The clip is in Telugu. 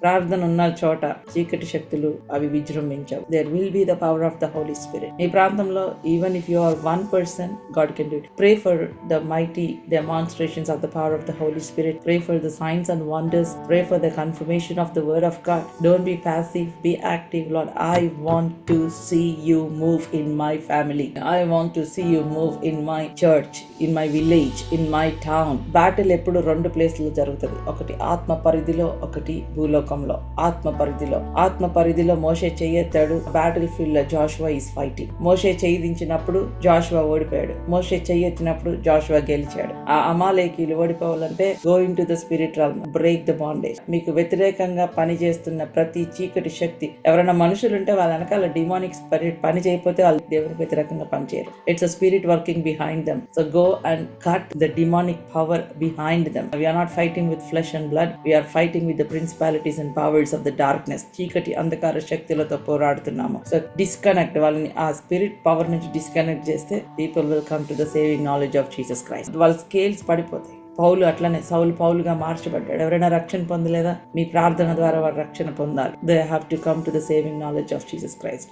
ప్రార్థన ఉన్న చోట చీకటి శక్తులు అవి విజృంభించవు. There will be the power of the Holy Spirit. మీ ప్రాంతంలో even if you are 1%, God can do it. Pray for the mighty demonstrations of the power of the Holy Spirit. Pray for the signs and wonders. Pray for the confirmation of the word of God. Don't be passive, be active. Lord, I want to see you move in my family. I want to see you move in my church, in my village, in my town. Battle ఎప్పుడు 2 ప్లేస్లో జరుగుతుంది. ఒకటి ఆత్మ పరిధిలో, ఒకటి భూలోకంలో. ఆత్మ పరిధిలో మోషే చెయ్యెత్తాడు. బ్యాటిల్ ఫీల్డ్ లో జాషువా ఈస్ ఫైటింగ్. మోషే చెయ్యి దించినప్పుడు జాషువా ఓడిపోయాడు. మోషే చెయ్యెత్తినప్పుడు జాషువా గెలిచాడు. ఆ అమాలేకీలు ఓడిపోవాలంటే go into the spirit realm, break the bondage. మీకు వ్యతిరేకంగా పనిచేస్తున్న ప్రతి చీకటి శక్తి, ఎవరైనా మనుషులుంటే వాళ్ళ వెనకాల డిమానిక్ స్పిరిట్ పని చేయకపోతే వాళ్ళు దేవునికి వ్యతిరేకంగా పనిచేయరు. It's a spirit working behind them. So go and cut the demonic power behind them. We are not fighting with flesh and blood. We are fighting with the principalities and powers of the darkness. చీకటి అంధకార శక్తులతో పోరాడుతున్నాము. సో డిస్కనెక్ట్, వాళ్ళని ఆ స్పిరిట్ పవర్ నుంచి డిస్కనెక్ట్ చేస్తే people will come to the saving knowledge of Jesus Christ. వాళ్ళ స్కేల్స్ పడిపోతాయి. పౌలు అట్లనే, సౌలు పౌలుగా మార్చబడ్డాడు. ఎవరైనా రక్షణ పొందలేదా? మీ ప్రార్థన ద్వారా వారు రక్షణ పొందాలి. They have to come to the saving knowledge of Jesus Christ.